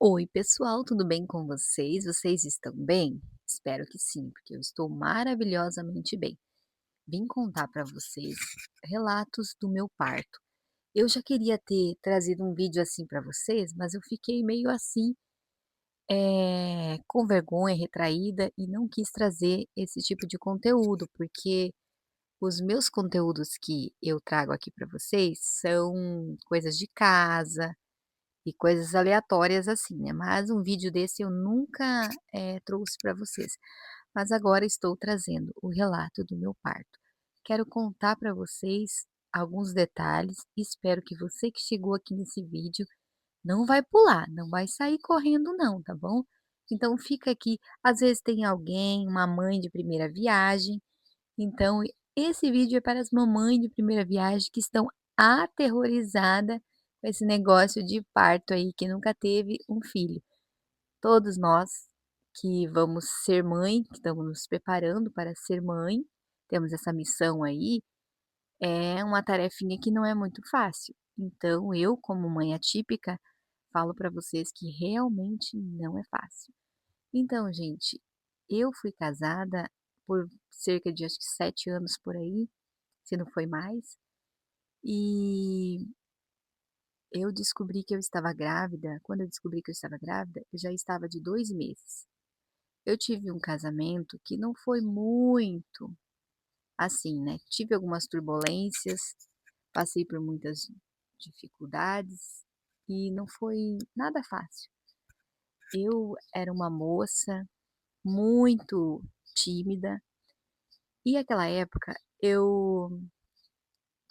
Oi, pessoal, tudo bem com vocês? Vocês estão bem? Espero que sim, porque eu estou maravilhosamente bem. Vim contar para vocês relatos do meu parto. Eu já queria ter trazido um vídeo assim para vocês, mas eu fiquei meio assim, com vergonha, retraída e não quis trazer esse tipo de conteúdo, porque os meus conteúdos que eu trago aqui para vocês são coisas de casa, e coisas aleatórias assim, né, mas um vídeo desse eu nunca, trouxe para vocês. Mas agora estou trazendo o relato do meu parto. Quero contar para vocês alguns detalhes e espero que você que chegou aqui nesse vídeo não vai pular, não vai sair correndo não, tá bom? Então fica aqui, às vezes tem alguém, uma mãe de primeira viagem, então esse vídeo é para as mamães de primeira viagem que estão aterrorizada com esse negócio de parto aí, que nunca teve um filho. Todos nós que vamos ser mãe, que estamos nos preparando para ser mãe, temos essa missão aí, é uma tarefinha que não é muito fácil. Então eu, como mãe atípica, falo para vocês que realmente não é fácil. Então, gente, eu fui casada por cerca de acho que 7 anos por aí, se não foi mais, e eu descobri que eu estava grávida. Quando eu descobri que eu estava grávida, eu já estava de 2 meses. Eu tive um casamento que não foi muito assim, né, tive algumas turbulências, passei por muitas dificuldades e não foi nada fácil. Eu era uma moça muito tímida e aquela época eu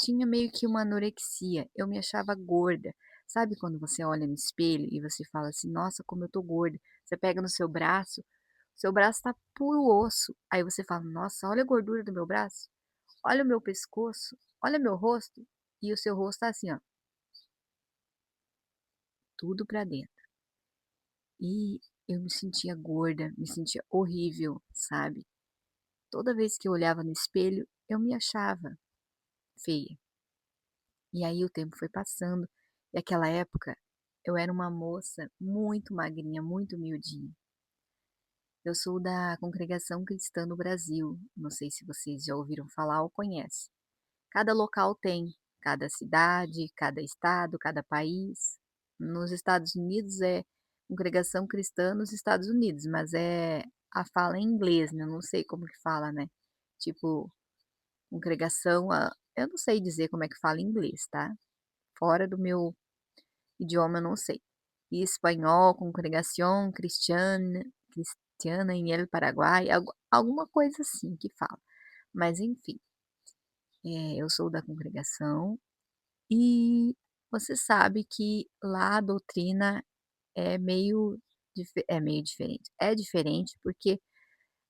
tinha meio que uma anorexia, eu me achava gorda. Sabe quando você olha no espelho e você fala assim: "Nossa, como eu tô gorda". Você pega no seu braço tá puro osso. Aí você fala: "Nossa, olha a gordura do meu braço, olha o meu pescoço, olha meu rosto". E o seu rosto tá assim, ó, tudo pra dentro. E eu me sentia gorda, me sentia horrível, sabe. Toda vez que eu olhava no espelho, eu me achava feia. E aí o tempo foi passando, e aquela época eu era uma moça muito magrinha, muito miudinha. Eu sou da Congregação Cristã no Brasil, não sei se vocês já ouviram falar ou conhecem. Cada local tem, cada cidade, cada estado, cada país. Nos Estados Unidos é Congregação Cristã nos Estados Unidos, mas a fala é em inglês, né, eu não sei como que fala, né, tipo, congregação, eu não sei dizer como é que fala em inglês, tá. Fora do meu idioma eu não sei. E espanhol, Congregación Cristiana em El Paraguai, alguma coisa assim que fala. Mas enfim, eu sou da congregação e você sabe que lá a doutrina é meio diferente. É diferente porque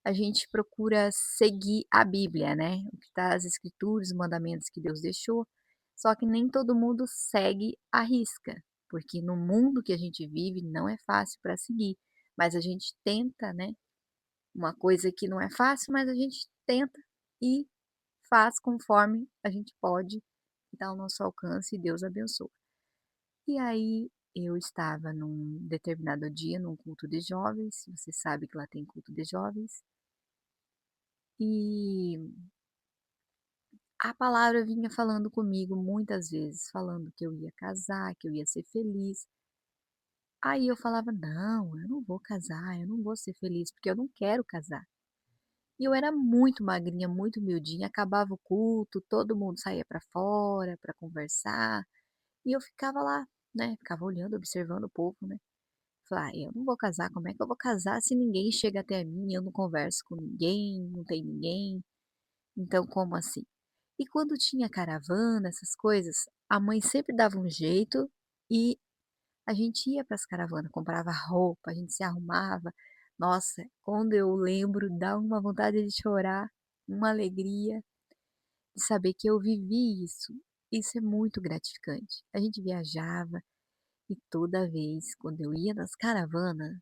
a gente procura seguir a Bíblia, né, o que está as escrituras, os mandamentos que Deus deixou, só que nem todo mundo segue à risca, porque no mundo que a gente vive não é fácil para seguir, mas a gente tenta, né, uma coisa que não é fácil, mas a gente tenta e faz conforme a gente pode, que está ao nosso alcance e Deus abençoa. E aí eu estava num determinado dia num culto de jovens, você sabe que lá tem culto de jovens, e a palavra vinha falando comigo muitas vezes, falando que eu ia casar, que eu ia ser feliz. Aí eu falava: "Não, eu não vou casar, eu não vou ser feliz, porque eu não quero casar". E eu era muito magrinha, muito miudinha, acabava o culto, todo mundo saía para fora para conversar, e eu ficava lá, né, ficava olhando, observando o povo, né. Falei: "Ah, eu não vou casar, como é que eu vou casar se ninguém chega até mim, eu não converso com ninguém, não tem ninguém, então como assim?". E quando tinha caravana, essas coisas, a mãe sempre dava um jeito e a gente ia para as caravanas, comprava roupa, a gente se arrumava. Nossa, quando eu lembro, dá uma vontade de chorar, uma alegria de saber que eu vivi isso. Isso é muito gratificante. A gente viajava e toda vez quando eu ia nas caravanas,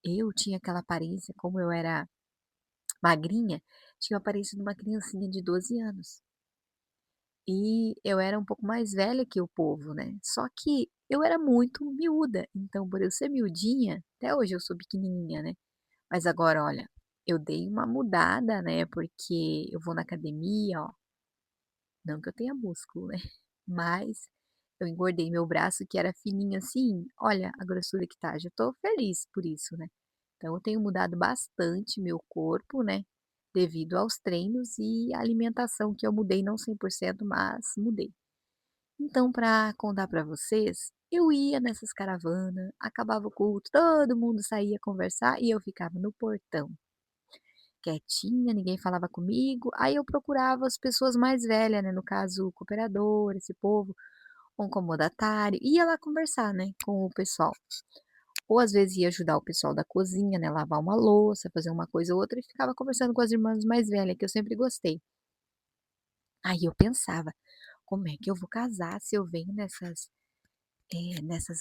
eu tinha aquela aparência, como eu era magrinha, tinha a aparência de uma criancinha de 12 anos. E eu era um pouco mais velha que o povo, né. Só que eu era muito miúda, então por eu ser miudinha, até hoje eu sou pequenininha, né, mas agora olha, eu dei uma mudada, né, porque eu vou na academia, ó, não que eu tenha músculo, né, mas eu engordei meu braço que era fininho assim, olha a grossura que tá, já tô feliz por isso, né. Então eu tenho mudado bastante meu corpo, né, devido aos treinos e a alimentação que eu mudei, não 100%, mas mudei. Então, para contar para vocês, eu ia nessas caravanas, acabava o culto, todo mundo saía conversar e eu ficava no portão, quietinha, ninguém falava comigo. Aí eu procurava as pessoas mais velhas, né, no caso, o cooperador, esse povo, um comodatário, ia lá conversar, né, com o pessoal. Ou às vezes ia ajudar o pessoal da cozinha, né, lavar uma louça, fazer uma coisa ou outra e ficava conversando com as irmãs mais velhas, que eu sempre gostei. Aí eu pensava, como é que eu vou casar se eu venho nessas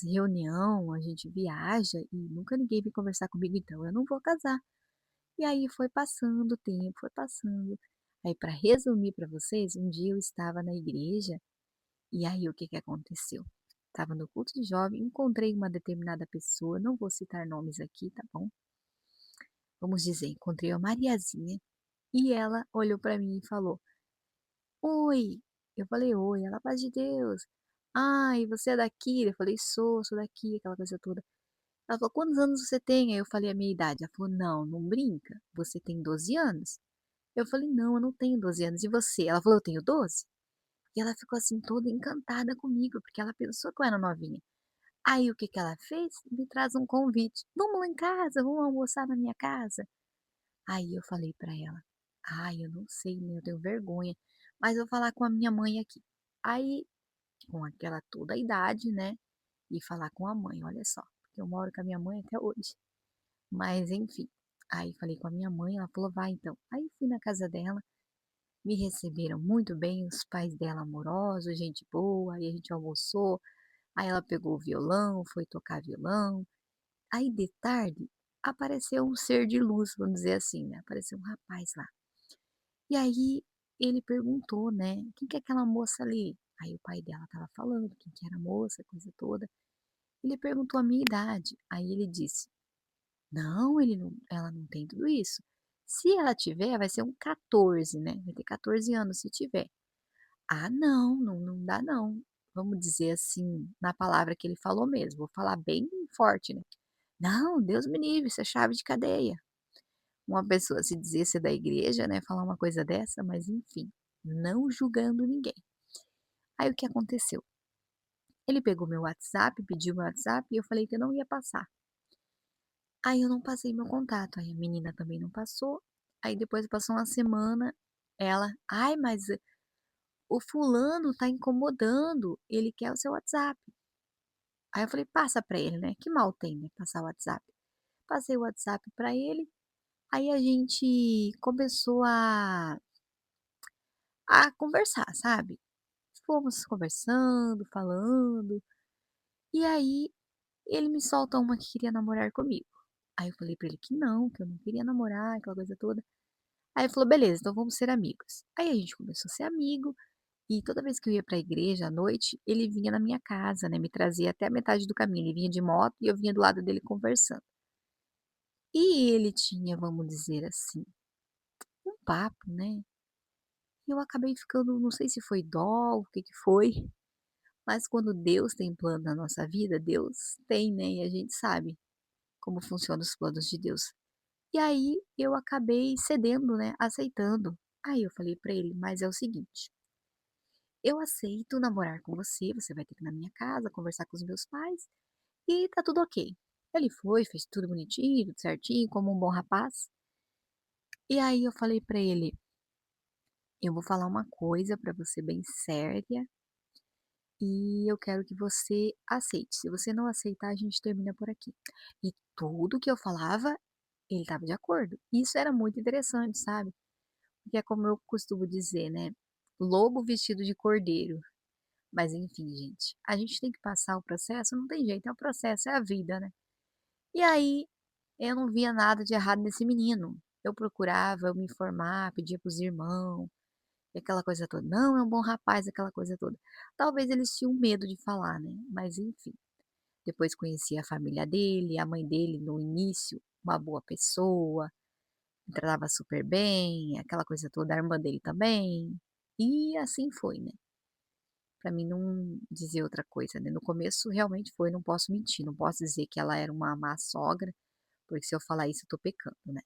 reunião, a gente viaja e nunca ninguém vem conversar comigo, então eu não vou casar. E aí foi passando o tempo, foi passando. Aí para resumir para vocês, um dia eu estava na igreja, e aí o que que aconteceu? Estava no culto de jovem, encontrei uma determinada pessoa, não vou citar nomes aqui, tá bom? Vamos dizer, encontrei a Mariazinha, e ela olhou para mim e falou: "Oi". Eu falei: "Oi", ela: "Paz de Deus". "Ai, você é daqui?" Eu falei: "Sou daqui", aquela coisa toda. Ela falou: "Quantos anos você tem?" Aí eu falei a minha idade. Ela falou: "Não, não brinca, você tem 12 anos?" Eu falei: "Não, eu não tenho 12 anos, e você?" Ela falou: "Eu tenho 12". E ela ficou assim toda encantada comigo, porque ela pensou que eu era novinha. Aí o que que ela fez? Me traz um convite: "Vamos lá em casa, vamos almoçar na minha casa". Aí eu falei pra ela: "Ai, eu não sei, né, eu tenho vergonha, mas eu vou falar com a minha mãe aqui". Aí, com aquela toda a idade, né, e falar com a mãe, olha só, porque eu moro com a minha mãe até hoje. Mas enfim, aí falei com a minha mãe, ela falou: "Vai então". Aí fui na casa dela, me receberam muito bem, os pais dela amorosos, gente boa, aí a gente almoçou, aí ela pegou o violão, foi tocar violão. Aí de tarde, apareceu um ser de luz, vamos dizer assim, né, apareceu um rapaz lá. E aí ele perguntou, né: "Quem que é aquela moça ali?". Aí o pai dela estava falando quem que era a moça, coisa toda. Ele perguntou a minha idade, aí ele disse: "Não, ele não ela não tem tudo isso. Se ela tiver, vai ser um 14, né, vai ter 14 anos se tiver". "Ah não, não dá não". Vamos dizer assim, na palavra que ele falou mesmo, vou falar bem forte, né. "Não, Deus me livre, isso é chave de cadeia". Uma pessoa se dizer ser da igreja, né, falar uma coisa dessa, mas enfim, não julgando ninguém. Aí o que aconteceu? Ele pegou meu WhatsApp, pediu meu WhatsApp e eu falei que eu não ia passar. Aí eu não passei meu contato, aí a menina também não passou. Aí depois passou uma semana, ela: "Ai, mas o fulano tá incomodando, ele quer o seu WhatsApp". Aí eu falei: "Passa pra ele, né, que mal tem, né, passar o WhatsApp". Passei o WhatsApp pra ele, aí a gente começou a conversar, sabe. Fomos conversando, falando, e aí ele me solta uma que queria namorar comigo. Aí eu falei pra ele que eu não queria namorar, aquela coisa toda. Aí ele falou: "Beleza, então vamos ser amigos". Aí a gente começou a ser amigo, e toda vez que eu ia pra igreja à noite, ele vinha na minha casa, né, me trazia até a metade do caminho. Ele vinha de moto e eu vinha do lado dele conversando. E ele tinha, vamos dizer assim, um papo, né, e eu acabei ficando, não sei se foi dó, o que que foi, mas quando Deus tem plano na nossa vida, Deus tem, né, e a gente sabe como funcionam os planos de Deus. E aí eu acabei cedendo, né, aceitando. Aí eu falei pra ele: "Mas é o seguinte, eu aceito namorar com você, você vai ter que ir na minha casa, conversar com os meus pais e tá tudo ok". Ele foi, fez tudo bonitinho, tudo certinho, como um bom rapaz. E aí eu falei pra ele: "Eu vou falar uma coisa pra você bem séria e eu quero que você aceite. Se você não aceitar, a gente termina por aqui". E tudo que eu falava, ele estava de acordo. Isso era muito interessante, sabe? Porque é como eu costumo dizer, né, lobo vestido de cordeiro. Mas enfim, gente, a gente tem que passar o processo, não tem jeito, é o processo, é a vida, né. E aí, eu não via nada de errado nesse menino. Eu procurava eu me informar, pedia para os irmãos, e aquela coisa toda. Não, é um bom rapaz, aquela coisa toda. Talvez eles tinham medo de falar, né, mas enfim. Depois conheci a família dele, a mãe dele no início, uma boa pessoa, me tratava super bem, aquela coisa toda, a irmã dele também, e assim foi, né. Pra mim não dizer outra coisa, né. No começo realmente foi, não posso mentir, não posso dizer que ela era uma má sogra, porque se eu falar isso eu tô pecando, né.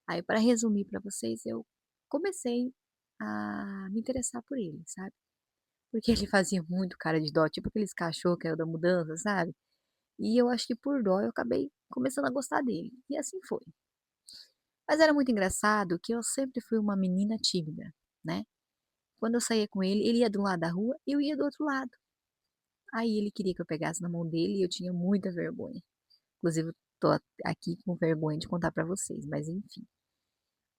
Aí para resumir para vocês, eu comecei a me interessar por ele, sabe. Porque ele fazia muito cara de dó, tipo aqueles cachorro que caiu da mudança, sabe. E eu acho que por dó eu acabei começando a gostar dele, e assim foi. Mas era muito engraçado que eu sempre fui uma menina tímida, né. Quando eu saía com ele, ele ia de um lado da rua, eu ia do outro lado. Aí ele queria que eu pegasse na mão dele e eu tinha muita vergonha. Inclusive eu tô aqui com vergonha de contar pra vocês, mas enfim.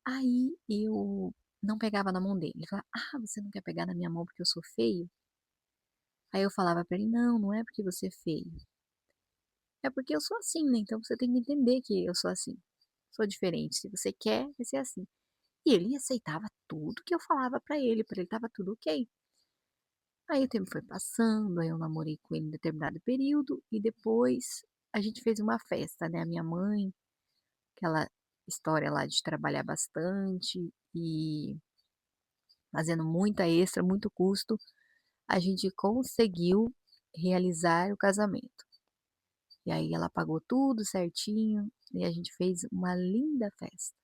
Aí eu não pegava na mão dele, ele falava: "Ah, você não quer pegar na minha mão porque eu sou feio?" Aí eu falava pra ele: "Não, não é porque você é feio, é porque eu sou assim, né, então você tem que entender que eu sou assim, sou diferente, se você quer, vai ser assim". E ele aceitava tudo que eu falava pra ele estava tudo ok. Aí o tempo foi passando, aí eu namorei com ele em determinado período e depois a gente fez uma festa, né, a minha mãe, aquela história lá de trabalhar bastante e fazendo muita extra, muito custo, a gente conseguiu realizar o casamento. E aí ela pagou tudo certinho e a gente fez uma linda festa.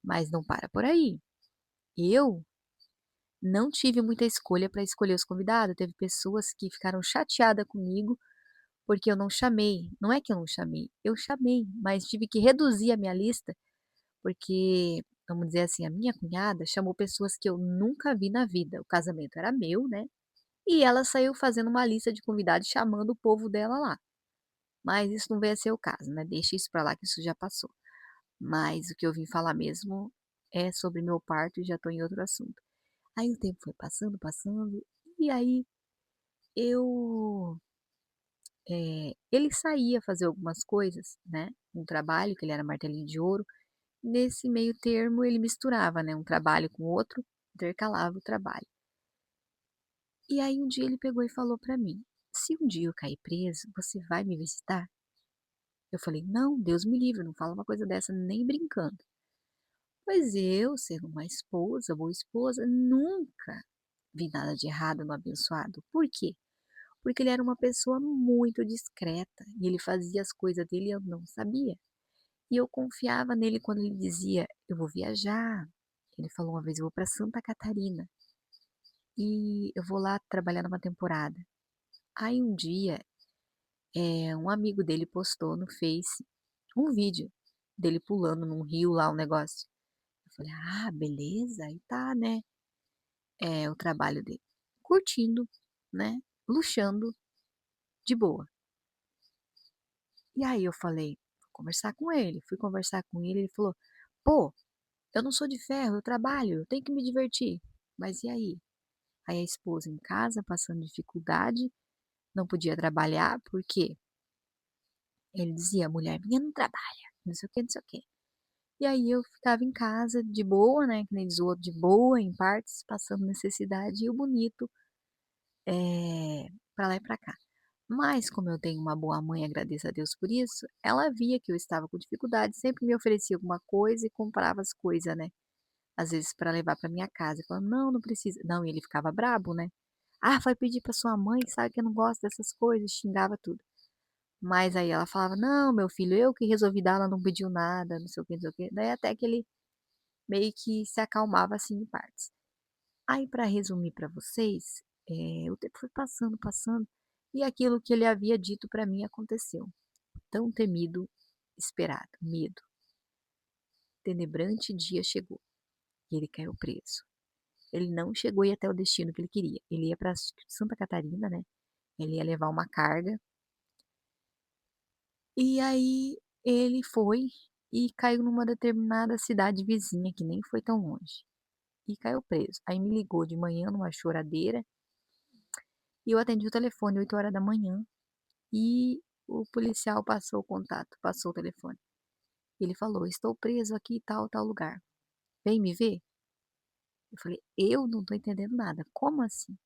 Mas não para por aí. Eu não tive muita escolha para escolher os convidados, teve pessoas que ficaram chateadas comigo, porque eu não chamei. Não é que eu não chamei, eu chamei, mas tive que reduzir a minha lista, porque, vamos dizer assim, a minha cunhada chamou pessoas que eu nunca vi na vida. O casamento era meu, né, e ela saiu fazendo uma lista de convidados, chamando o povo dela lá. Mas isso não veio a ser o caso, né, deixa isso pra lá que isso já passou. Mas o que eu vim falar mesmo é sobre meu parto e já estou em outro assunto. Aí o tempo foi passando, passando, e aí eu, ele saía fazer algumas coisas, né, um trabalho que ele era martelinho de ouro, nesse meio termo ele misturava, né, um trabalho com outro, intercalava o trabalho. E aí um dia ele pegou e falou pra mim: "Se um dia eu cair preso, você vai me visitar?" Eu falei: "Não, Deus me livre, não fala uma coisa dessa nem brincando." Pois eu, sendo uma esposa, boa esposa, nunca vi nada de errado no abençoado. Por quê? Porque ele era uma pessoa muito discreta e ele fazia as coisas dele e eu não sabia. E eu confiava nele quando ele dizia: "Eu vou viajar." Ele falou uma vez: "Eu vou para Santa Catarina e eu vou lá trabalhar numa temporada." Aí um dia, um amigo dele postou no Face um vídeo dele pulando num rio lá, um negócio. Eu falei: "Ah, beleza, aí tá, né, é o trabalho dele." Curtindo, né, luxando, de boa. E aí eu falei: "Vou conversar com ele." Fui conversar com ele, ele falou: "Pô, eu não sou de ferro, eu trabalho, eu tenho que me divertir." Mas e aí? Aí a esposa em casa passando dificuldade, não podia trabalhar, porque ele dizia: "Mulher minha não trabalha, não sei o quê, não sei o quê." E aí eu ficava em casa de boa, né, que nem diz o outro, de boa, em partes, passando necessidade, e o bonito, pra lá e pra cá. Mas como eu tenho uma boa mãe, agradeço a Deus por isso, ela via que eu estava com dificuldade, sempre me oferecia alguma coisa e comprava as coisas, né, às vezes para levar para minha casa, e falava: "Não, não precisa." Não, e ele ficava brabo, né. "Ah, vai pedir para sua mãe, sabe que eu não gosto dessas coisas", xingava tudo. Mas aí ela falava: "Não, meu filho, eu que resolvi dar, ela não pediu nada, não sei o que, não sei o quê." Daí até que ele meio que se acalmava, assim, em partes. Aí para resumir para vocês, o tempo foi passando, passando, e aquilo que ele havia dito para mim aconteceu. Tão temido, esperado, medo. Tenebrante dia chegou, e ele caiu preso. Ele não chegou a ir até o destino que ele queria. Ele ia para Santa Catarina, né, ele ia levar uma carga, e aí ele foi e caiu numa determinada cidade vizinha, que nem foi tão longe, e caiu preso. Aí me ligou de manhã numa choradeira, e eu atendi o telefone 8 horas da manhã. E o policial passou o contato, passou o telefone. Ele falou: "Estou preso aqui, tal, tal lugar. Vem me ver?" Eu falei: "Eu não tô entendendo nada, como assim?".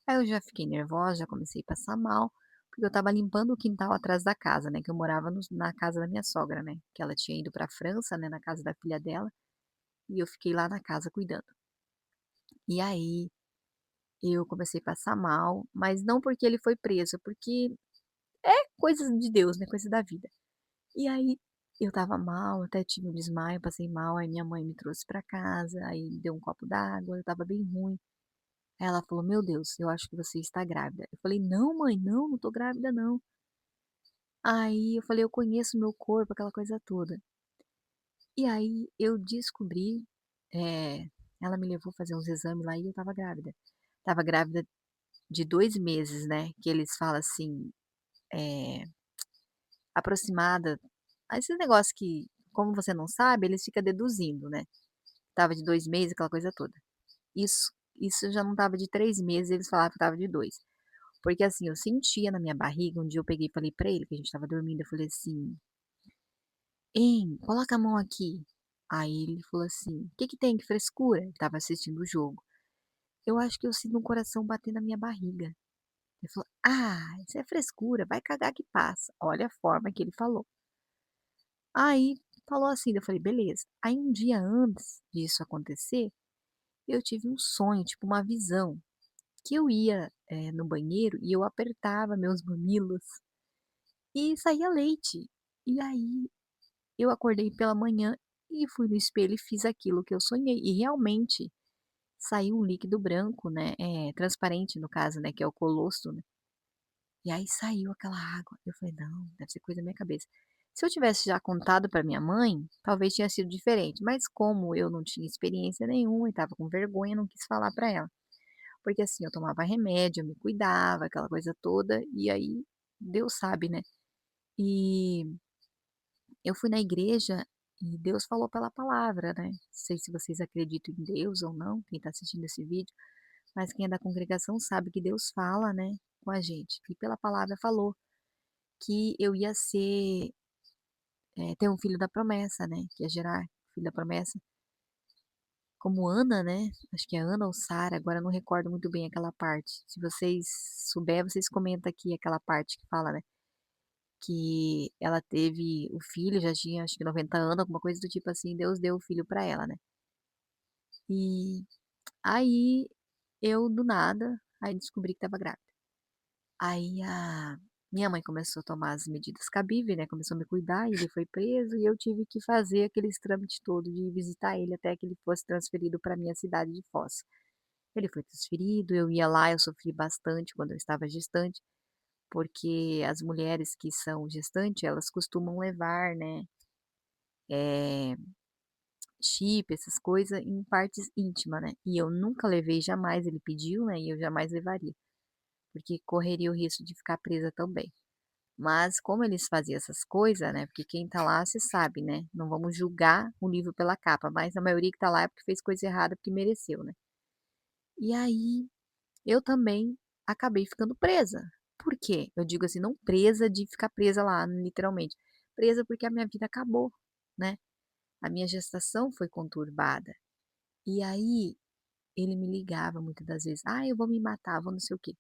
Aí eu já fiquei nervosa, já comecei a passar mal, porque eu estava limpando o quintal atrás da casa, né, que eu morava na casa da minha sogra, né, que ela tinha ido pra França, né, na casa da filha dela, e eu fiquei lá na casa cuidando. E aí, eu comecei a passar mal, mas não porque ele foi preso, porque é coisas de Deus, né, coisa da vida. E aí, eu estava mal, até tive um desmaio, passei mal, aí minha mãe me trouxe pra casa, aí me deu um copo d'água, eu estava bem ruim. Aí ela falou: "Meu Deus, eu acho que você está grávida". Eu falei: "Não mãe, não, não tô grávida não". Aí eu falei: "Eu conheço o meu corpo", aquela coisa toda. E aí eu descobri, ela me levou fazer uns exames lá e eu estava grávida. Estava grávida de 2 meses, né, que eles falam assim, eh, aproximada, esse negócio que, como você não sabe, eles ficam deduzindo, né. Estava de 2 meses, aquela coisa toda. Isso já não estava de 3 meses, eles falavam que estava de 2. Porque assim, eu sentia na minha barriga, um dia eu peguei e falei pra ele, que a gente estava dormindo, eu falei assim: "Hein, coloca a mão aqui". Aí ele falou assim: "Que tem, que frescura?". Ele estava assistindo o jogo. "Eu acho que eu sinto um coração bater na minha barriga". Ele falou: "Ah, isso é frescura, vai cagar que passa". Olha a forma que ele falou. Aí falou assim, eu falei: "Beleza". Aí um dia antes disso acontecer, eu tive um sonho, tipo uma visão, que eu ia, no banheiro e eu apertava meus mamilos e saía leite. E aí eu acordei pela manhã e fui no espelho e fiz aquilo que eu sonhei, e realmente saiu um líquido branco, né, transparente no caso, né, que é o colostro, né, e aí saiu aquela água. Eu falei: "Não, deve ser coisa da minha cabeça". Se eu tivesse já contado para minha mãe, talvez tinha sido diferente, mas como eu não tinha experiência nenhuma e estava com vergonha, não quis falar para ela. Porque assim, eu tomava remédio, eu me cuidava, aquela coisa toda, e aí Deus sabe, né. E eu fui na igreja e Deus falou pela palavra, né. Não sei se vocês acreditam em Deus ou não, quem está assistindo esse vídeo, mas quem é da congregação sabe que Deus fala, né, com a gente. E pela palavra falou que eu ia ter um filho da promessa, né, que ia gerar filho da promessa, como Ana, né, acho que é Ana ou Sara, agora eu não recordo muito bem aquela parte. Se vocês souber, vocês comentam aqui aquela parte que fala, né, que ela teve o filho, já tinha acho que 90 anos, alguma coisa do tipo assim, Deus deu o filho para ela, né. E aí eu do nada, aí descobri que estava grávida. Aí a minha mãe começou a tomar as medidas cabíveis, né, começou a me cuidar, ele foi preso e eu tive que fazer aqueles trâmite todo de visitar ele até que ele fosse transferido para minha cidade de Foz. Ele foi transferido, eu ia lá, eu sofri bastante quando eu estava gestante, porque as mulheres que são gestante, elas costumam levar, né, eh, chip, essas coisas em partes íntimas, né, e eu nunca levei, jamais, ele pediu, né, e eu jamais levaria, porque correria o risco de ficar presa também. Mas como eles faziam essas coisas, né, porque quem tá lá você sabe, né, não vamos julgar o livro pela capa, mas a maioria que tá lá é porque fez coisa errada, porque mereceu, né. E aí, eu também acabei ficando presa. Por quê? Eu digo assim, não presa de ficar presa lá, literalmente, presa porque a minha vida acabou, né, a minha gestação foi conturbada. E aí, ele me ligava muitas das vezes: "Ah, eu vou me matar, vou não sei o quê".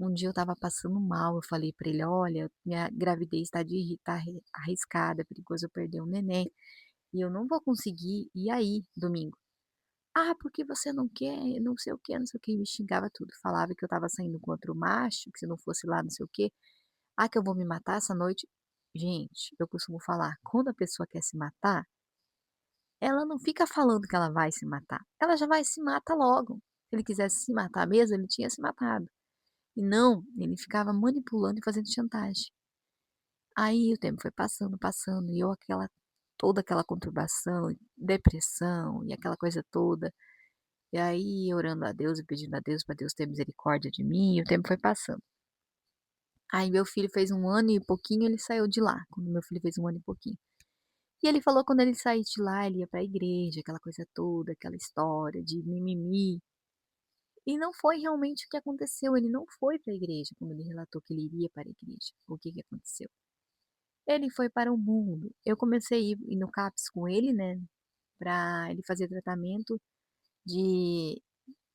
Um dia eu estava passando mal, eu falei pra ele: "Olha, minha gravidez está arriscada, é perigoso eu perder um neném, e eu não vou conseguir, e aí, domingo?". "Ah, porque você não quer, não sei o quê, não sei o quê", e me xingava tudo, falava que eu estava saindo com outro macho, que se não fosse lá não sei o quê, "ah, que eu vou me matar essa noite". Gente, eu costumo falar, quando a pessoa quer se matar, ela não fica falando que ela vai se matar, ela já vai e se mata logo. Se ele quisesse se matar mesmo, ele tinha se matado. E não, ele ficava manipulando e fazendo chantagem. Aí o tempo foi passando, passando, e eu toda aquela conturbação, depressão e aquela coisa toda. E aí orando a Deus e pedindo a Deus para Deus ter misericórdia de mim, e o tempo foi passando. Aí meu filho fez 1 ano e pouquinho, ele saiu de lá, quando meu filho fez 1 ano e pouquinho. E ele falou quando ele saísse de lá, ele ia para a igreja, aquela coisa toda, aquela história de mimimi. E não foi realmente o que aconteceu, ele não foi para a igreja, como ele relatou que ele iria para a igreja. O que que aconteceu? Ele foi para o mundo. Eu comecei a ir no CAPS com ele, né, para ele fazer tratamento de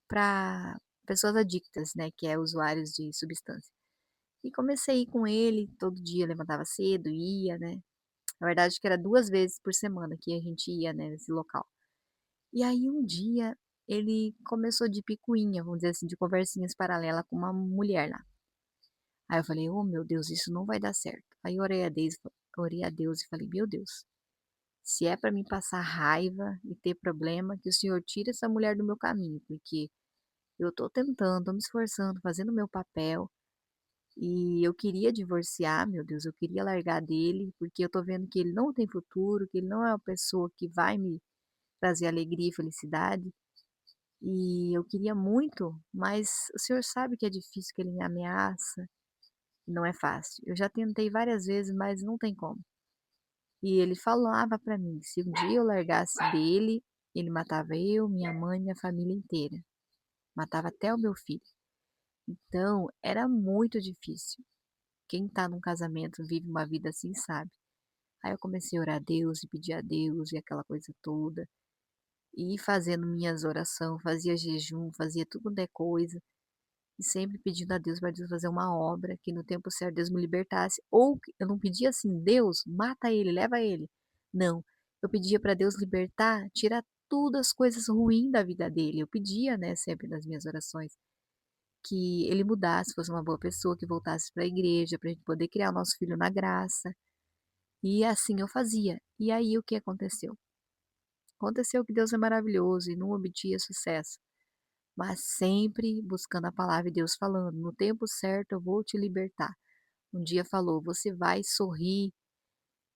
para pessoas adictas, né, que é usuários de substância. E comecei a ir com ele, todo dia levantava cedo, ia, né. Na verdade acho que era 2 vezes por semana que a gente ia, né, nesse local. E aí um dia ele começou de picuinha, vamos dizer assim, de conversinhas paralela com uma mulher lá. Aí eu falei: "Oh meu Deus, isso não vai dar certo". Aí orei a Deus e falei: "Meu Deus, se é para mim passar raiva e ter problema, que o Senhor tire essa mulher do meu caminho, porque eu tô tentando, tô me esforçando, fazendo o meu papel, e eu queria divorciar, meu Deus, eu queria largar dele, porque eu tô vendo que ele não tem futuro, que ele não é uma pessoa que vai me trazer alegria e felicidade, e eu queria muito, mas o senhor sabe que é difícil, que ele me ameaça, e não é fácil. Eu já tentei várias vezes, mas não tem como". E ele falava pra mim, se um dia eu largasse dele, ele matava eu, minha mãe, minha família inteira, matava até o meu filho. Então, era muito difícil. Quem tá num casamento, vive uma vida assim, sabe. Aí eu comecei a orar a Deus e pedir a Deus e aquela coisa toda, e ir fazendo minhas oração, fazia jejum, fazia tudo quanto é coisa, e sempre pedindo a Deus para Deus fazer uma obra, que no tempo certo Deus me libertasse, ou que eu não pedia assim: "Deus, mata ele, leva ele". Não, eu pedia para Deus libertar, tirar tudo as coisas ruins da vida dele, eu pedia, né, sempre nas minhas orações, que ele mudasse, fosse uma boa pessoa, que voltasse para a igreja, para a gente poder criar o nosso filho na graça. E assim eu fazia. E aí o que aconteceu? Aconteceu que Deus é maravilhoso e não obtinha sucesso, mas sempre buscando a palavra e Deus falando: "No tempo certo eu vou te libertar". Um dia falou: "Você vai sorrir,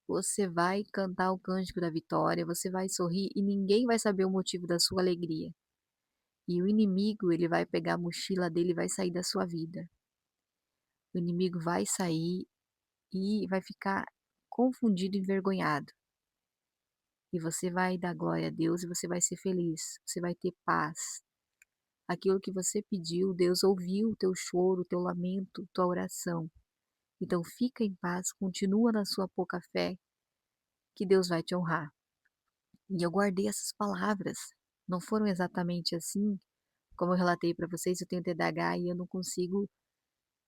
você vai cantar o cântico da vitória, você vai sorrir e ninguém vai saber o motivo da sua alegria. E o inimigo, ele vai pegar a mochila dele e vai sair da sua vida. O inimigo vai sair e vai ficar confundido e envergonhado. E você vai dar glória a Deus e você vai ser feliz, você vai ter paz. Aquilo que você pediu, Deus ouviu o teu choro, o teu lamento, tua oração. Então fica em paz, continua na sua pouca fé, que Deus vai te honrar". E eu guardei essas palavras. Não foram exatamente assim, como eu relatei para vocês, eu tenho TDAH e eu não consigo,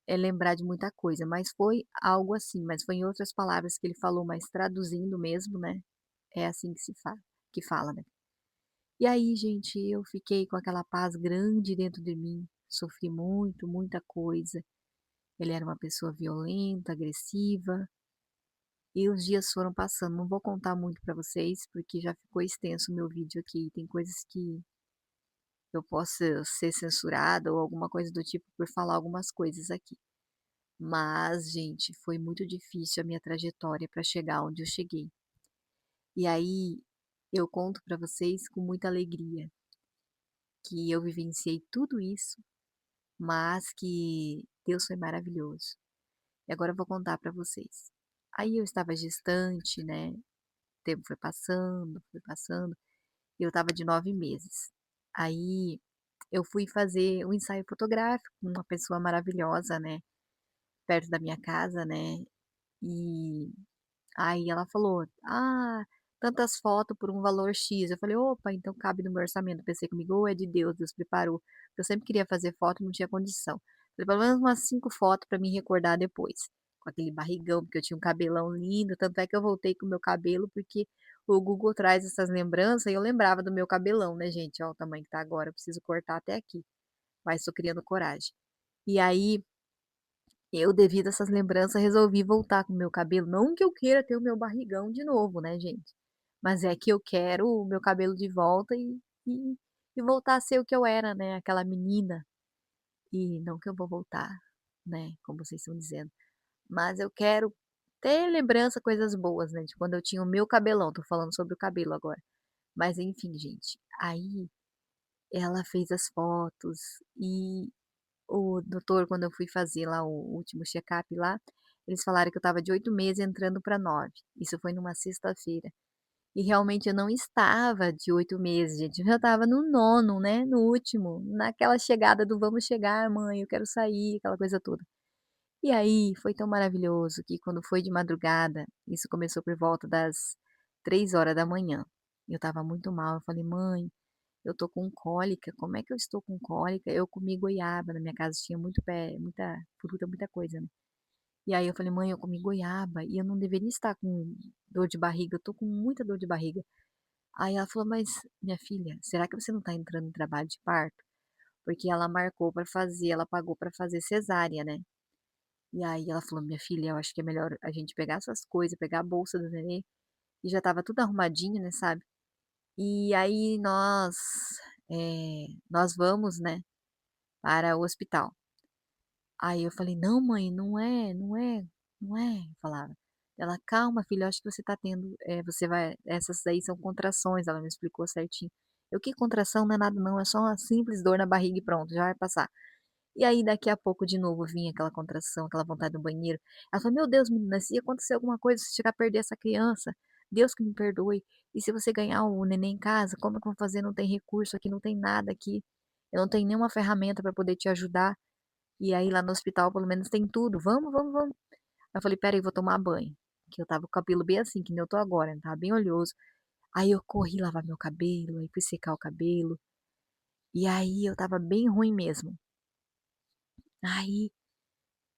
lembrar de muita coisa, mas foi algo assim, mas foi em outras palavras que ele falou, mas traduzindo mesmo, né, é assim que se fala, que fala, né. E aí, gente, eu fiquei com aquela paz grande dentro de mim, sofri muito, muita coisa. Ele era uma pessoa violenta, agressiva, e os dias foram passando. Não vou contar muito para vocês, porque já ficou extenso o meu vídeo aqui. Tem coisas que eu posso ser censurada ou alguma coisa do tipo por falar algumas coisas aqui. Mas, gente, foi muito difícil a minha trajetória para chegar onde eu cheguei. E aí, eu conto para vocês com muita alegria que eu vivenciei tudo isso, mas que Deus foi maravilhoso. E agora eu vou contar para vocês. Aí eu estava gestante, né, o tempo foi passando, e eu estava de 9 meses. Aí eu fui fazer um ensaio fotográfico com uma pessoa maravilhosa, né, perto da minha casa, né, e aí ela falou: "Ah, tantas fotos por um valor X". Eu falei: "Opa, então cabe no meu orçamento". Pensei comigo: "Ou é de Deus, Deus preparou". Eu sempre queria fazer foto e não tinha condição. Falei: "Pelo menos umas 5 fotos para me recordar depois". Com aquele barrigão, porque eu tinha um cabelão lindo, tanto é que eu voltei com o meu cabelo, porque o Google traz essas lembranças e eu lembrava do meu cabelão, né, gente. Ó o tamanho que tá agora, eu preciso cortar até aqui, mas tô criando coragem. E aí eu, devido a essas lembranças, resolvi voltar com o meu cabelo, não que eu queira ter o meu barrigão de novo, né, gente, mas é que eu quero o meu cabelo de volta e e voltar a ser o que eu era, né, aquela menina, e não que eu vou voltar, né, como vocês estão dizendo, mas eu quero ter lembrança, coisas boas, né, de quando eu tinha o meu cabelão, tô falando sobre o cabelo agora. Mas enfim, gente, aí ela fez as fotos e o doutor, quando eu fui fazer lá o último check-up lá, eles falaram que eu estava de 8 meses entrando para 9. Isso foi numa sexta-feira. E realmente eu não estava de 8 meses, gente, eu já estava no nono, né, no último, naquela chegada do "vamos chegar mãe, eu quero sair", aquela coisa toda. E aí foi tão maravilhoso que quando foi de madrugada, isso começou por volta das 3 horas da manhã. Eu estava muito mal, eu falei: "Mãe, eu tô com cólica, como é que eu estou com cólica? Eu comi goiaba, na minha casa tinha muito pé muita fruta, muita coisa, né. E aí eu falei: "Mãe, eu comi goiaba e eu não deveria estar com dor de barriga, eu tô com muita dor de barriga". Aí ela falou: "Mas minha filha, será que você não tá entrando em trabalho de parto?" Porque ela marcou pra fazer, ela pagou pra fazer cesárea, né. E aí ela falou: "Minha filha, eu acho que é melhor a gente pegar suas coisas, pegar a bolsa do neném", e já estava tudo arrumadinho, né, sabe. E aí nós vamos, né, para o hospital. Aí eu falei: "Não mãe, não é, não é, não é", eu falava. Ela: "Calma filha, eu acho que você tá tendo, você vai essas daí são contrações", ela me explicou certinho. Eu: "Que contração? Não é nada não, é só uma simples dor na barriga e pronto, já vai passar". E aí daqui a pouco de novo vinha aquela contração, aquela vontade no banheiro. Ela falou: "Meu Deus menina, se acontecer alguma coisa, se chegar a perder essa criança, Deus que me perdoe. E se você ganhar o neném em casa, como é que eu vou fazer? Não tem recurso aqui, não tem nada aqui. Eu não tenho nenhuma ferramenta para poder te ajudar. E aí lá no hospital pelo menos tem tudo. Vamos, vamos, vamos". Aí eu falei: "Espera aí, vou tomar banho", que eu estava com o cabelo bem assim, que nem eu tô agora, né, estava bem oleoso. Aí eu corri lavar meu cabelo, aí fui secar o cabelo, e aí eu estava bem ruim mesmo. Aí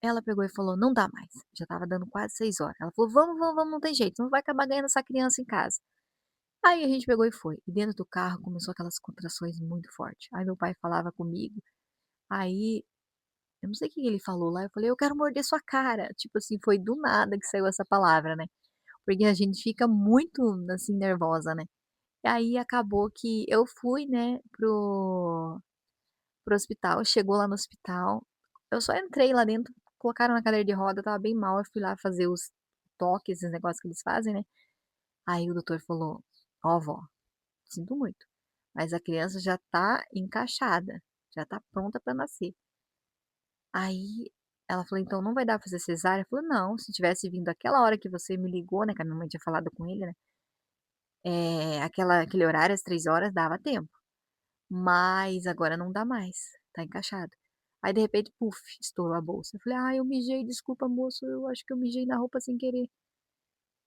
ela pegou e falou: "Não dá mais", já estava dando quase 6 horas. Ela falou: "Vamos, vamos, vamos, não tem jeito, não vai acabar ganhando essa criança em casa". Aí a gente pegou e foi. E dentro do carro começou aquelas contrações muito forte. Aí meu pai falava comigo, aí eu não sei o que ele falou lá, eu falei: "Eu quero morder sua cara", tipo assim, foi do nada que saiu essa palavra, né, porque a gente fica muito, assim, nervosa, né. E aí acabou que eu fui, né, pro hospital, chegou lá no hospital, eu só entrei lá dentro, colocaram na cadeira de roda, eu estava bem mal, eu fui lá fazer os toques, esses negócios que eles fazem, né. Aí o doutor falou: "Ó vó, sinto muito, mas a criança já tá encaixada, já tá pronta para nascer". Aí ela falou: "Então não vai dar pra fazer cesárea?" Eu falei: "Não, se tivesse vindo aquela hora que você me ligou, né", que a minha mãe tinha falado com ele, né, aquele horário, às 3 horas, dava tempo. Mas agora não dá mais, tá encaixado. Aí de repente, puf, estourou a bolsa. Eu falei: "Ai, eu mijei, desculpa moço, eu acho que eu mijei na roupa sem querer.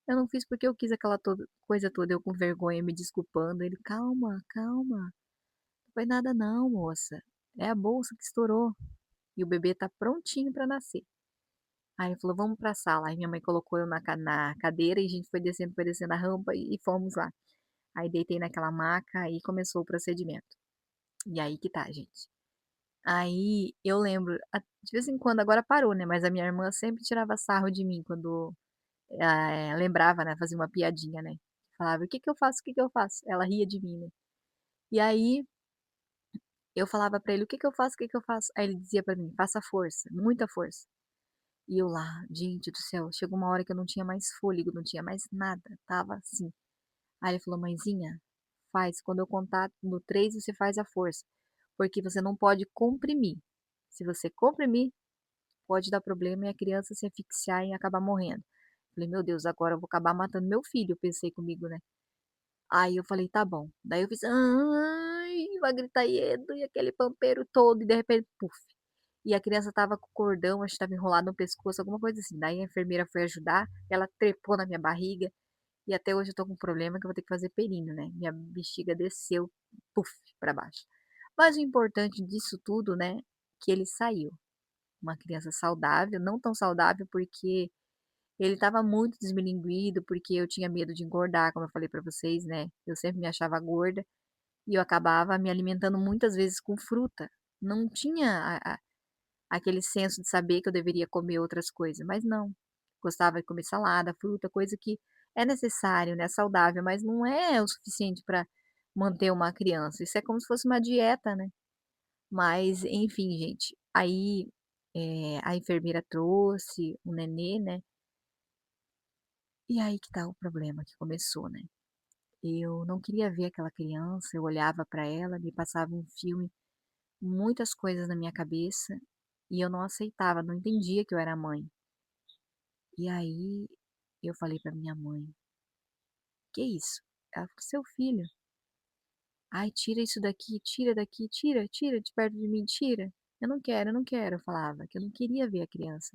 Eu não fiz porque eu quis", aquela coisa toda, eu com vergonha me desculpando, ele: "Calma, calma, não foi nada não moça, é a bolsa que estourou e o bebê tá prontinho pra nascer". Aí ele falou: "Vamos pra sala", aí minha mãe colocou eu na cadeira e a gente foi descendo a rampa e fomos lá. Aí deitei naquela maca, aí começou o procedimento. E aí que tá gente. Aí eu lembro, de vez em quando agora parou, né, mas a minha irmã sempre tirava sarro de mim quando, lembrava, né, fazia uma piadinha, né, falava: "O que que eu faço, o que que eu faço?". Ela ria de mim, né. E aí eu falava pra ele: "O que que eu faço, o que que eu faço?". Aí ele dizia pra mim: "Faça força, muita força". E eu lá, gente do céu, chegou uma hora que eu não tinha mais fôlego, não tinha mais nada, estava assim. Aí ele falou: "Mãezinha, faz, quando eu contar no 3 você faz a força, porque você não pode comprimir. Se você comprimir, pode dar problema e a criança se asfixiar e acabar morrendo". Falei: "Meu Deus, agora eu vou acabar matando meu filho", eu pensei comigo, né. Aí eu falei: "Tá bom". Daí eu fiz: "Ai", uma gritaiedo e aquele pampeiro todo e de repente, puf, e a criança estava com o cordão, acho que estava enrolado no pescoço, alguma coisa assim. Daí a enfermeira foi ajudar, ela trepou na minha barriga e até hoje eu tô com um problema que eu vou ter que fazer períneo, né, minha bexiga desceu, puf, pra baixo. Mas o importante disso tudo, né, que ele saiu. Uma criança saudável, não tão saudável, porque ele estava muito desmilinguido, porque eu tinha medo de engordar, como eu falei pra vocês, né, eu sempre me achava gorda, e eu acabava me alimentando muitas vezes com fruta. Não tinha aquele senso de saber que eu deveria comer outras coisas, mas não. Gostava de comer salada, fruta, coisa que é necessário, né, saudável, mas não é o suficiente para manter uma criança. Isso é como se fosse uma dieta, né. Mas, enfim, gente, aí, a enfermeira trouxe o nenê, né, e aí que tá o problema que começou, né. Eu não queria ver aquela criança, eu olhava para ela, me passava um filme, muitas coisas na minha cabeça, e eu não aceitava, não entendia que eu era mãe. E aí eu falei para minha mãe: "Que isso?". Ela falou: "Seu filho". "Ai, tira isso daqui, tira, tira de perto de mim, tira". Eu não quero", eu falava, que eu não queria ver a criança.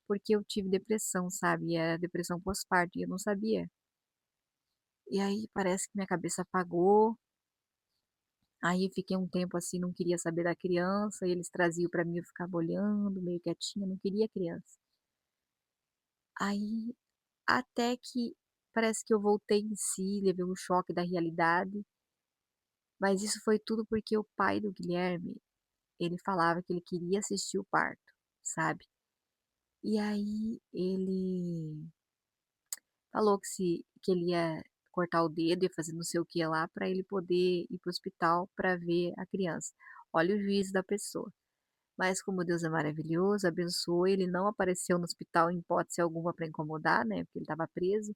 Porque eu tive depressão, sabe, e era depressão pós-parto e eu não sabia. E aí parece que minha cabeça apagou, Aí fiquei um tempo assim, não queria saber da criança, e eles traziam para mim, eu ficava olhando, meio quietinha, não queria criança. Aí, até que parece que eu voltei em si, levei um choque da realidade, mas isso foi tudo porque o pai do Guilherme, ele falava que ele queria assistir o parto, sabe. E aí ele falou que ele ia cortar o dedo, ia fazer não sei o que lá, para ele poder ir para o hospital para ver a criança. Olha o juízo da pessoa. Mas como Deus é maravilhoso, abençoou, ele não apareceu no hospital em hipótese alguma para incomodar, né, porque ele estava preso,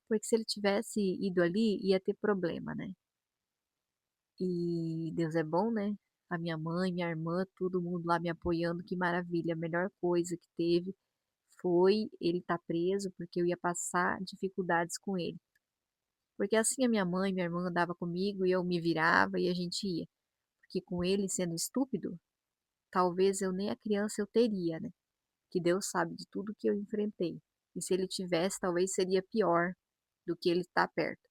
porque se ele tivesse ido ali, ia ter problema, né. E Deus é bom, né. A minha mãe, minha irmã, todo mundo lá me apoiando, que maravilha, a melhor coisa que teve foi ele estar preso, porque eu ia passar dificuldades com ele. Porque assim a minha mãe, minha irmã andava comigo e eu me virava e a gente ia. Porque com ele sendo estúpido, talvez eu nem a criança eu teria, né. Que Deus sabe de tudo que eu enfrentei. E se ele tivesse, talvez seria pior do que ele estar perto.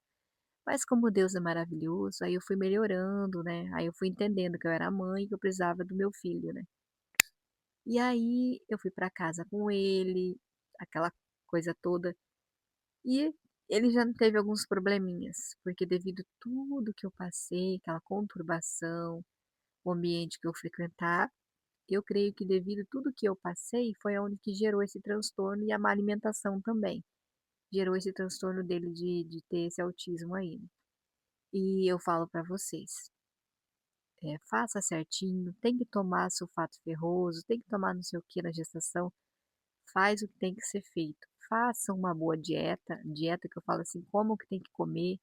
Mas como Deus é maravilhoso, aí eu fui melhorando, né? Aí eu fui entendendo que eu era mãe e que eu precisava do meu filho, né? E aí eu fui para casa com ele, aquela coisa toda. E ele já teve alguns probleminhas, porque devido tudo que eu passei, aquela conturbação, o ambiente que eu frequentava, eu creio que devido tudo que eu passei, foi aonde que gerou esse transtorno e a má alimentação também. Gerou esse transtorno dele de ter esse autismo aí, né. E eu falo para vocês, faça certinho, tem que tomar sulfato ferroso, tem que tomar não sei o que na gestação, faz o que tem que ser feito. Faça uma boa dieta, dieta que eu falo assim, como que tem que comer,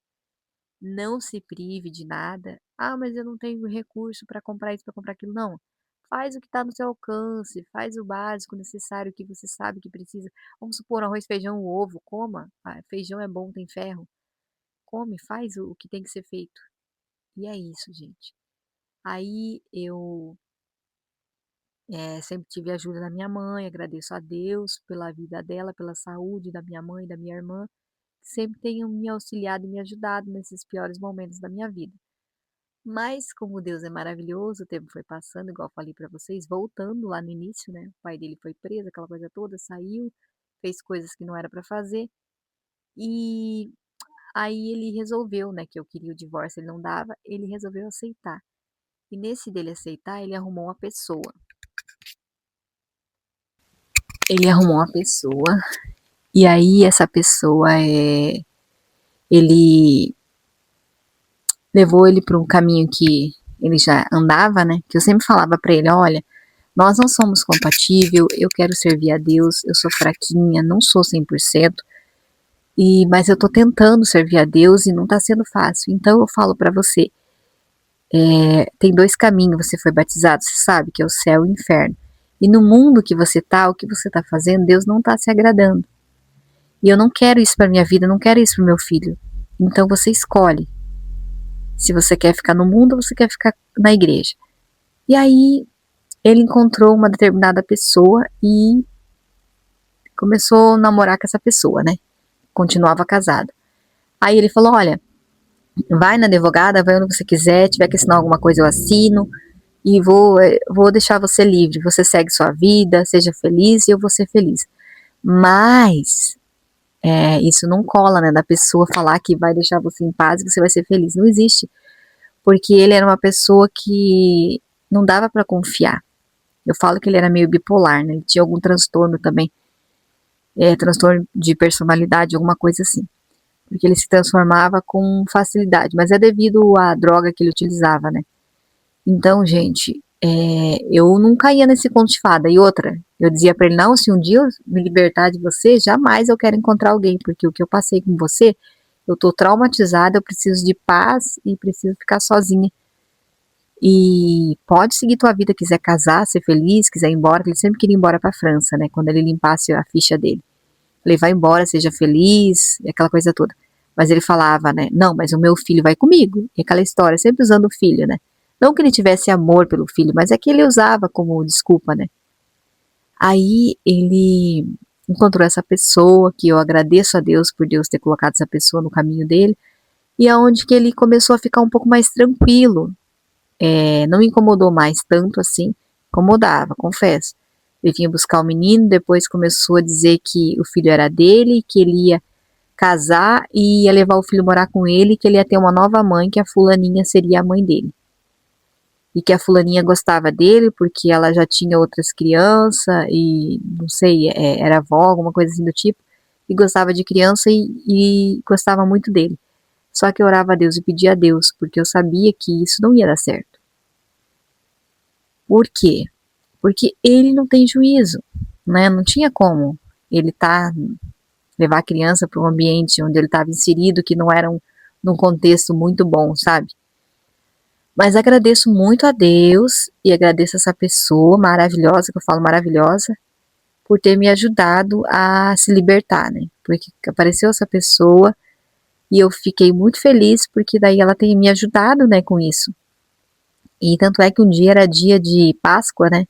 não se prive de nada. "Ah, mas eu não tenho recurso para comprar isso, para comprar aquilo", não. Faz o que está no seu alcance, faz o básico necessário que você sabe que precisa. Vamos supor, arroz, feijão, ovo, coma. Ah, feijão é bom, tem ferro. Come, faz o que tem que ser feito. E é isso, gente. Aí eu, sempre tive a ajuda da minha mãe, agradeço a Deus pela vida dela, pela saúde da minha mãe e da minha irmã, que sempre tenham me auxiliado e me ajudado nesses piores momentos da minha vida. Mas como Deus é maravilhoso, o tempo foi passando, igual eu falei para vocês, voltando lá no início, né, o pai dele foi preso, aquela coisa toda, saiu, fez coisas que não era para fazer, e aí ele resolveu, né, que eu queria o divórcio, ele não dava, ele resolveu aceitar. E nesse dele aceitar, ele arrumou uma pessoa. Ele arrumou uma pessoa, e aí essa pessoa, ele levou ele para um caminho que ele já andava, né, que eu sempre falava para ele: "Olha, nós não somos compatível, eu quero servir a Deus, eu sou fraquinha, não sou 100%, mas eu tô tentando servir a Deus e não tá sendo fácil. Então eu falo para você, tem 2 caminhos, você foi batizado, você sabe que é o céu e o inferno. E no mundo que você tá, o que você tá fazendo, Deus não tá se agradando. E eu não quero isso para minha vida, não quero isso para meu filho. Então você escolhe se você quer ficar no mundo ou você quer ficar na igreja". E aí ele encontrou uma determinada pessoa e começou a namorar com essa pessoa, né? Continuava casado. Aí ele falou: "Olha, vai na advogada, vai onde você quiser, tiver que assinar alguma coisa eu assino e vou deixar você livre. Você segue sua vida, seja feliz e eu vou ser feliz". Mas isso não cola, né? Da pessoa falar que vai deixar você em paz e você vai ser feliz. Não existe, porque ele era uma pessoa que não dava para confiar. Eu falo que ele era meio bipolar, né? Ele tinha algum transtorno também, transtorno de personalidade, alguma coisa assim. Porque ele se transformava com facilidade, mas é devido à droga que ele utilizava, né. Então, gente, eu não caía nesse conto de fada. E outra, eu dizia pra ele: "Não, se um dia eu me libertar de você, jamais eu quero encontrar alguém, porque o que eu passei com você, eu tô traumatizada, eu preciso de paz e preciso ficar sozinha. E pode seguir tua vida, quiser casar, ser feliz, quiser ir embora", que ele sempre queria ir embora pra França, né, quando ele limpasse a ficha dele. Falei: "Vai embora, seja feliz", e aquela coisa toda. Mas ele falava, né: "Não, mas o meu filho vai comigo", e aquela história, sempre usando o filho, né. Não que ele tivesse amor pelo filho, mas é que ele usava como desculpa, né. Aí ele encontrou essa pessoa, que eu agradeço a Deus por Deus ter colocado essa pessoa no caminho dele, e aonde que ele começou a ficar um pouco mais tranquilo, não me incomodou mais tanto assim. Incomodava, confesso. Ele vinha buscar o menino, depois começou a dizer que o filho era dele, que ele ia casar e ia levar o filho morar com ele, que ele ia ter uma nova mãe, que a fulaninha seria a mãe dele. E que a fulaninha gostava dele porque ela já tinha outras crianças e, não sei, era avó, alguma coisa assim do tipo, e gostava de criança e gostava muito dele. Só que eu orava a Deus e pedia a Deus, porque eu sabia que isso não ia dar certo. Por quê? Porque ele não tem juízo, né? Não tinha como ele levar a criança para um ambiente onde ele estava inserido, que não era num contexto muito bom, sabe? Mas agradeço muito a Deus e agradeço essa pessoa maravilhosa, que eu falo maravilhosa, por ter me ajudado a se libertar, né? Porque apareceu essa pessoa e eu fiquei muito feliz porque daí ela tem me ajudado, né, com isso. E tanto é que um dia era dia de Páscoa, né?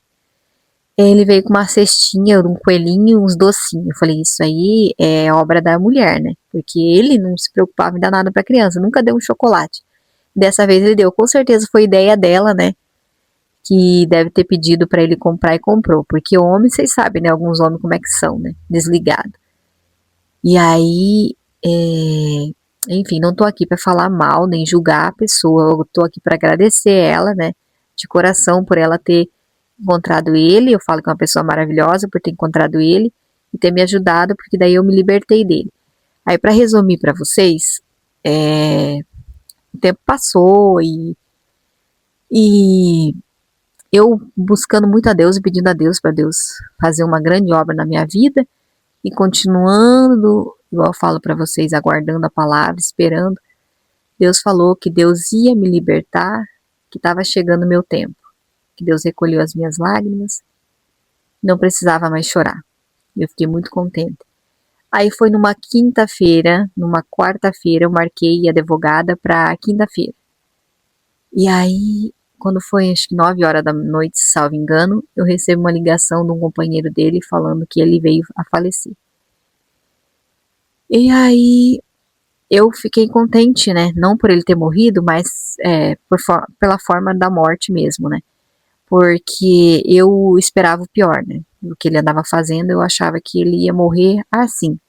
Ele veio com uma cestinha, um coelhinho, uns docinhos. Eu falei, isso aí é obra da mulher, né? Porque ele não se preocupava em dar nada pra criança, nunca deu um chocolate. Dessa vez ele deu, com certeza foi ideia dela, né? Que deve ter pedido pra ele comprar e comprou. Porque homem, vocês sabem, né? Alguns homens como é que são, né? Desligado. E aí, enfim, não tô aqui pra falar mal, nem julgar a pessoa. Eu tô aqui pra agradecer ela, né? De coração por ela ter encontrado ele, eu falo que é uma pessoa maravilhosa por ter encontrado ele e ter me ajudado, porque daí eu me libertei dele. Aí, para resumir para vocês, o tempo passou e eu buscando muito a Deus e pedindo a Deus para Deus fazer uma grande obra na minha vida e continuando, igual eu falo para vocês, aguardando a palavra, esperando. Deus falou que Deus ia me libertar, que estava chegando o meu tempo, que Deus recolheu as minhas lágrimas, não precisava mais chorar. Eu fiquei muito contente. Aí foi numa quinta-feira, numa quarta-feira, eu marquei a advogada para quinta-feira. E aí, quando foi acho que 9 horas da noite, salvo engano, eu recebo uma ligação de um companheiro dele falando que ele veio a falecer. E aí eu fiquei contente, né? Não por ele ter morrido, mas pela forma da morte mesmo, né? Porque eu esperava o pior, né? O que ele andava fazendo, eu achava que ele ia morrer assim.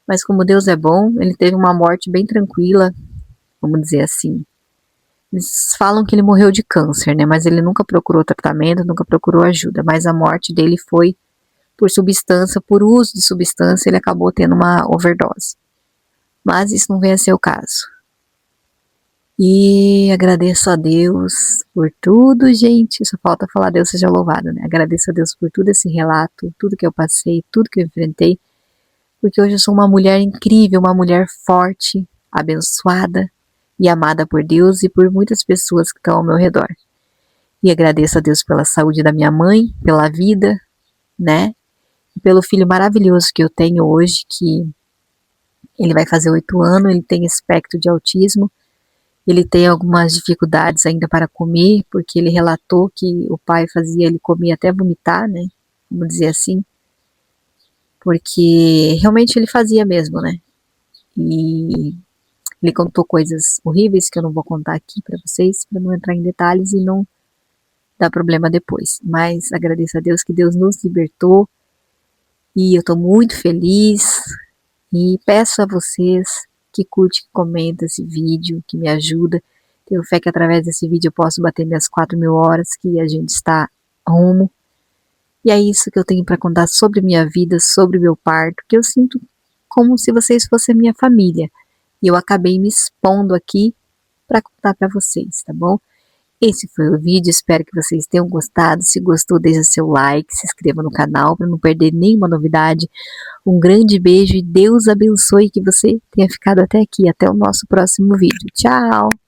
Mas como Deus é bom, ele teve uma morte bem tranquila, vamos dizer assim. Eles falam que ele morreu de câncer, né? Mas ele nunca procurou tratamento, nunca procurou ajuda. Mas a morte dele foi por substância, por uso de substância, ele acabou tendo uma overdose. Mas isso não vem a ser o caso. E agradeço a Deus por tudo, gente. Só falta falar Deus seja louvado, né? Agradeço a Deus por tudo esse relato, tudo que eu passei, tudo que eu enfrentei. Porque hoje eu sou uma mulher incrível, uma mulher forte, abençoada e amada por Deus e por muitas pessoas que estão ao meu redor. E agradeço a Deus pela saúde da minha mãe, pela vida, né? E pelo filho maravilhoso que eu tenho hoje, que ele vai fazer 8 anos, ele tem espectro de autismo, ele tem algumas dificuldades ainda para comer, porque ele relatou que o pai fazia ele comer até vomitar, né? Vamos dizer assim. Porque realmente ele fazia mesmo, né? E ele contou coisas horríveis que eu não vou contar aqui para vocês, para não entrar em detalhes e não dar problema depois. Mas agradeço a Deus que Deus nos libertou e eu estou muito feliz e peço a vocês que curte, que comenta esse vídeo, que me ajuda. Tenho fé que através desse vídeo eu posso bater minhas 4.000 horas que a gente está rumo. E é isso que eu tenho para contar sobre minha vida, sobre meu parto, que eu sinto como se vocês fossem minha família. E eu acabei me expondo aqui para contar para vocês, tá bom? Esse foi o vídeo, espero que vocês tenham gostado. Se gostou, deixa seu like, se inscreva no canal para não perder nenhuma novidade. Um grande beijo e Deus abençoe que você tenha ficado até aqui. Até o nosso próximo vídeo. Tchau!